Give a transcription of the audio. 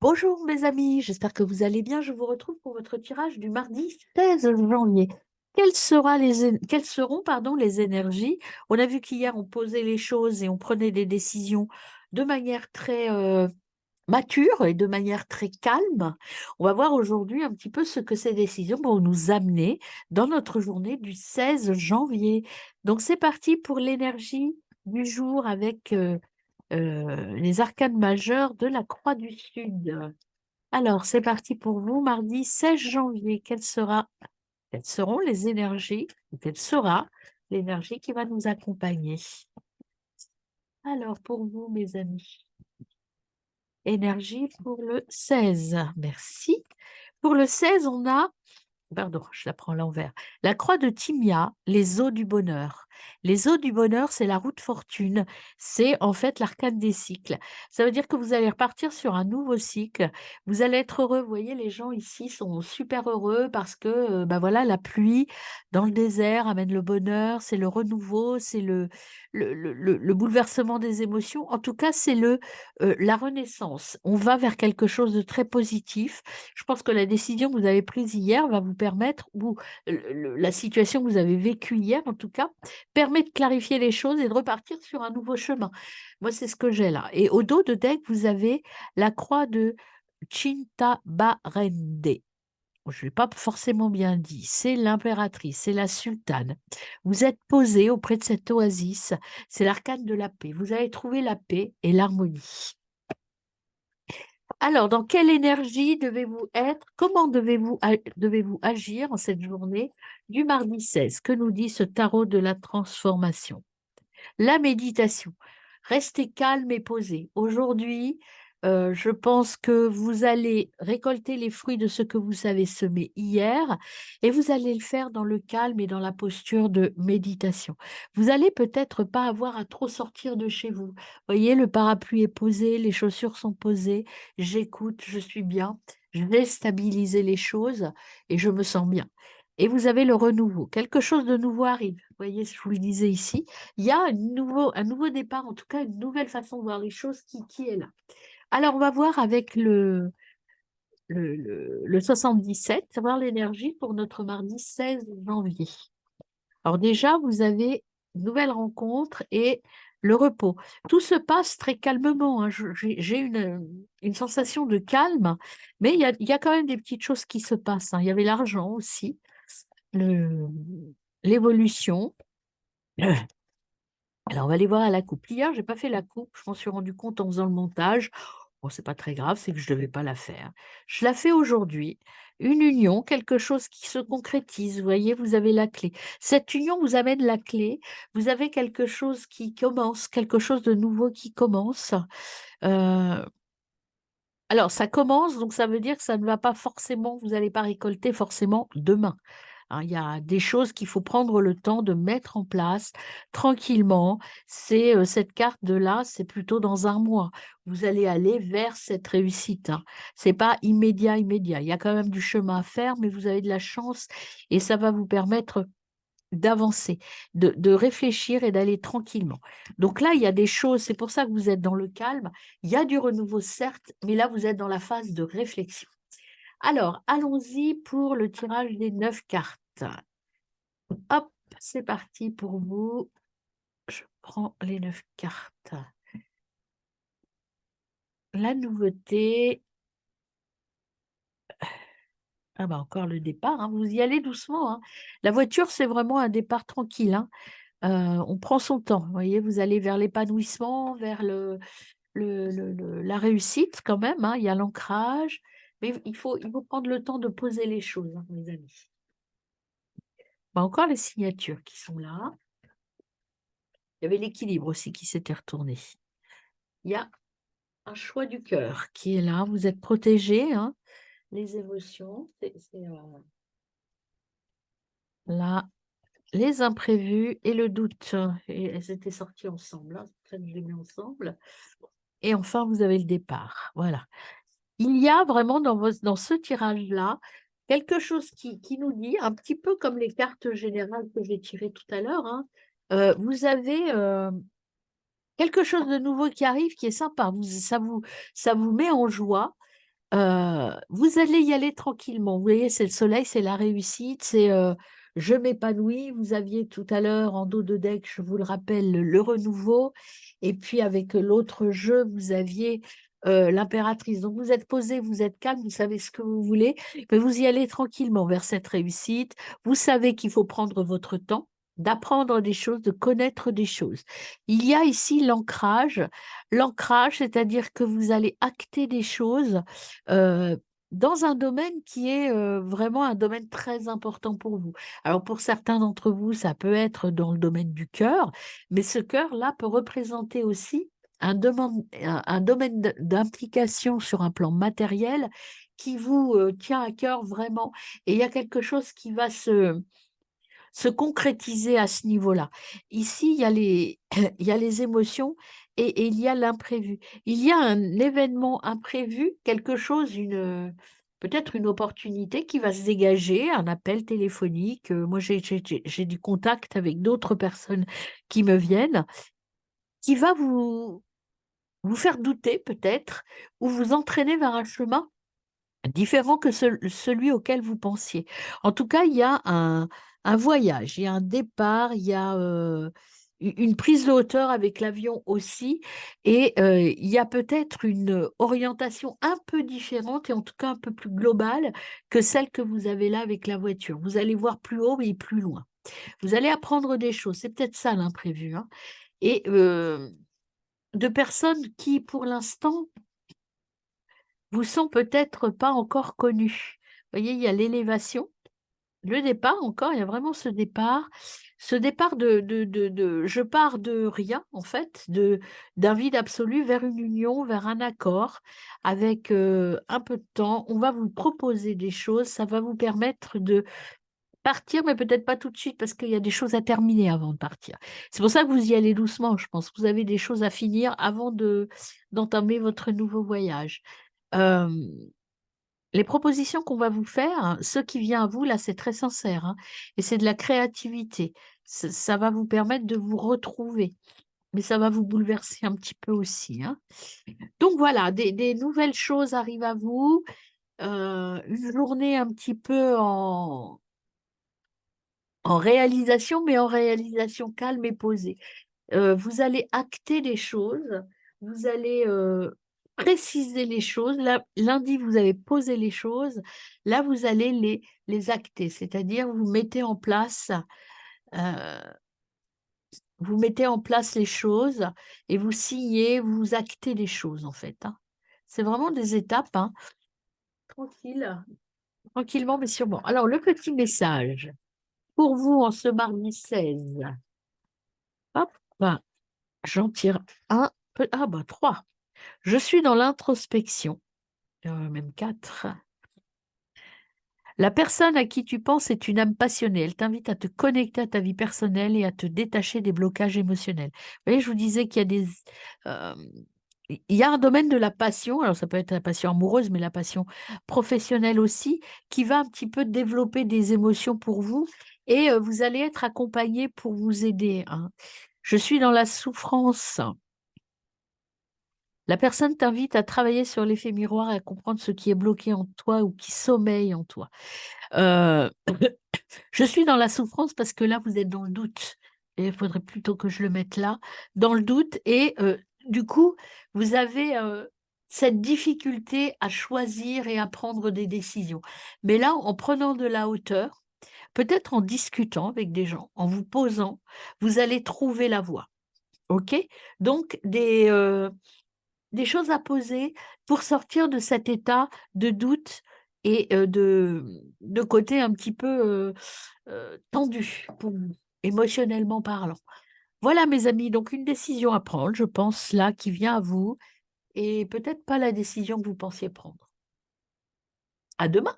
Bonjour mes amis, j'espère que vous allez bien. Je vous retrouve pour votre tirage du mardi 16 janvier. Quelles seront les énergies? On a vu qu'hier on posait les choses et on prenait des décisions de manière très mature et de manière très calme. On va voir aujourd'hui un petit peu ce que ces décisions vont nous amener dans notre journée du 16 janvier. Donc c'est parti pour l'énergie du jour avec les arcanes majeures de la Croix du Sud. Alors, c'est parti pour vous, mardi 16 janvier. Quelles seront les énergies, ou quelle sera l'énergie qui va nous accompagner? Alors, pour vous, mes amis, énergie pour le 16. Merci. Pour le 16, on a pardon, je la prends à l'envers. La croix de Timia, les eaux du bonheur. Les eaux du bonheur, c'est la roue de fortune. C'est en fait l'arcane des cycles. Ça veut dire que vous allez repartir sur un nouveau cycle. Vous allez être heureux. Vous voyez, les gens ici sont super heureux parce que bah voilà, la pluie dans le désert amène le bonheur, c'est le renouveau, c'est le bouleversement des émotions. En tout cas, c'est la renaissance. On va vers quelque chose de très positif. Je pense que la décision que vous avez prise hier va vous permettre, ou la situation que vous avez vécue hier en tout cas, permet de clarifier les choses et de repartir sur un nouveau chemin. Moi, c'est ce que j'ai là. Et au dos de deck, vous avez la croix de Chintabarende. Je ne l'ai pas forcément bien dit. C'est l'impératrice, c'est la sultane. Vous êtes posé auprès de cette oasis. C'est l'arcane de la paix. Vous allez trouver la paix et l'harmonie. Alors, dans quelle énergie devez-vous être? Comment devez-vous agir en cette journée du mardi 16? Que nous dit ce tarot de la transformation? La méditation. Restez calme et posé. Aujourd'hui, je pense que vous allez récolter les fruits de ce que vous avez semé hier et vous allez le faire dans le calme et dans la posture de méditation. Vous allez peut-être pas avoir à trop sortir de chez vous. Voyez, le parapluie est posé, les chaussures sont posées, j'écoute, je suis bien, je vais stabiliser les choses et je me sens bien. Et vous avez le renouveau. Quelque chose de nouveau arrive. Vous voyez, je vous le disais ici, il y a un nouveau départ, en tout cas une nouvelle façon de voir les choses qui est là. Alors, on va voir avec le 77, savoir l'énergie pour notre mardi 16 janvier. Alors déjà, vous avez une nouvelle rencontre et le repos. Tout se passe très calmement, hein. J'ai une sensation de calme, mais il y a quand même des petites choses qui se passent, hein. Il y avait l'argent aussi, le- l'évolution. Alors, on va aller voir à la coupe. Hier, j'ai pas fait la coupe. Je m'en suis rendu compte en faisant le montage. Bon, c'est pas très grave, c'est que je devais pas la faire. Je la fais aujourd'hui. Une union, quelque chose qui se concrétise. Vous voyez, vous avez la clé. Cette union vous amène la clé. Vous avez quelque chose qui commence, quelque chose de nouveau qui commence. Euh, alors, ça commence, donc ça veut dire que ça ne va pas forcément, vous n'allez pas récolter forcément demain. Hein. Il y a des choses qu'il faut prendre le temps de mettre en place tranquillement. C'est cette carte de là, c'est plutôt dans un mois. Vous allez aller vers cette réussite, hein. C'est pas immédiat, immédiat. Il y a quand même du chemin à faire, mais vous avez de la chance et ça va vous permettre d'avancer, de réfléchir et d'aller tranquillement. Donc là, il y a des choses, c'est pour ça que vous êtes dans le calme. Il y a du renouveau, certes, mais là, vous êtes dans la phase de réflexion. Alors, allons-y pour le tirage des 9 cartes. Hop, c'est parti pour vous. Je prends les 9 cartes. La nouveauté. Ah bah encore le départ, hein. Vous y allez doucement, hein. La voiture, c'est vraiment un départ tranquille, hein. On prend son temps. Vous voyez, vous allez vers l'épanouissement, vers la réussite quand même, hein. Il y a l'ancrage, mais il faut prendre le temps de poser les choses, hein, mes amis. Bah, encore les signatures qui sont là. Il y avait l'équilibre aussi qui s'était retourné. Il y a un choix du cœur qui est là. Vous êtes protégé, hein. Les émotions, là, les imprévus et le doute. Et elles étaient sorties ensemble, hein. C'est pour ça que je les mets ensemble. Et enfin, vous avez le départ. Voilà. Il y a vraiment dans ce tirage-là quelque chose qui nous dit, un petit peu comme les cartes générales que j'ai tirées tout à l'heure, hein, vous avez quelque chose de nouveau qui arrive qui est sympa. Ça vous met en joie. Vous allez y aller tranquillement. Vous voyez, c'est le soleil, c'est la réussite, c'est je m'épanouis. Vous aviez tout à l'heure en dos de deck, je vous le rappelle, le renouveau. Et puis avec l'autre jeu, vous aviez l'impératrice. Donc vous êtes posé, vous êtes calme, vous savez ce que vous voulez, mais vous y allez tranquillement vers cette réussite. Vous savez qu'il faut prendre votre temps, d'apprendre des choses, de connaître des choses. Il y a ici l'ancrage. L'ancrage, c'est-à-dire que vous allez acter des choses euh, dans un domaine qui est vraiment un domaine très important pour vous. Alors pour certains d'entre vous, ça peut être dans le domaine du cœur, mais ce cœur-là peut représenter aussi un domaine d'implication sur un plan matériel qui vous tient à cœur vraiment. Et il y a quelque chose qui va se concrétiser à ce niveau-là. Ici, il y a il y a les émotions et il y a l'imprévu. Il y a un événement imprévu, quelque chose, peut-être une opportunité qui va se dégager, un appel téléphonique. Moi, j'ai du contact avec d'autres personnes qui me viennent, qui va vous faire douter peut-être, ou vous entraîner vers un chemin différent que celui auquel vous pensiez. En tout cas, il y a un voyage, il y a un départ, il y a une prise de hauteur avec l'avion aussi, et il y a peut-être une orientation un peu différente et en tout cas un peu plus globale que celle que vous avez là avec la voiture. Vous allez voir plus haut mais plus loin. Vous allez apprendre des choses. C'est peut-être ça l'imprévu, hein. Et de personnes qui, pour l'instant, vous sont peut-être pas encore connus. Vous voyez, il y a l'élévation, le départ encore, il y a vraiment ce départ je pars de rien, en fait, d'un vide absolu vers une union, vers un accord, avec un peu de temps. On va vous proposer des choses, ça va vous permettre de partir, mais peut-être pas tout de suite, parce qu'il y a des choses à terminer avant de partir. C'est pour ça que vous y allez doucement, je pense. Vous avez des choses à finir avant d'entamer votre nouveau voyage. Euh, les propositions qu'on va vous faire, ce qui vient à vous, là, c'est très sincère, hein, et c'est de la créativité. Ça va vous permettre de vous retrouver, mais ça va vous bouleverser un petit peu aussi, hein. Donc voilà, des nouvelles choses arrivent à vous, une journée un petit peu en réalisation, mais en réalisation calme et posée. Vous allez acter des choses, vous allez préciser les choses. Là, lundi, vous avez posé les choses. Là, vous allez les acter, c'est-à-dire euh, vous mettez en place les choses et vous signez, vous actez les choses en fait, hein. C'est vraiment des étapes, hein. Tranquille, tranquillement mais sûrement. Alors, le petit message pour vous en ce mardi 16. Hop, ben, j'en tire un peu. Ah, bah, trois. Je suis dans l'introspection, même quatre. La personne à qui tu penses est une âme passionnée. Elle t'invite à te connecter à ta vie personnelle et à te détacher des blocages émotionnels. Vous voyez, je vous disais qu'il y a euh, il y a un domaine de la passion, alors ça peut être la passion amoureuse, mais la passion professionnelle aussi, qui va un petit peu développer des émotions pour vous et vous allez être accompagné pour vous aider, hein. Je suis dans la souffrance. La personne t'invite à travailler sur l'effet miroir et à comprendre ce qui est bloqué en toi ou qui sommeille en toi. Euh, je suis dans la souffrance parce que là, vous êtes dans le doute. Et il faudrait plutôt que je le mette là, dans le doute. Et du coup, vous avez cette difficulté à choisir et à prendre des décisions. Mais là, en prenant de la hauteur, peut-être en discutant avec des gens, en vous posant, vous allez trouver la voie. OK? Donc, des choses à poser pour sortir de cet état de doute et de côté un petit peu tendu pour vous, émotionnellement parlant. Voilà, mes amis, donc une décision à prendre, je pense, là, qui vient à vous, et peut-être pas la décision que vous pensiez prendre. À demain.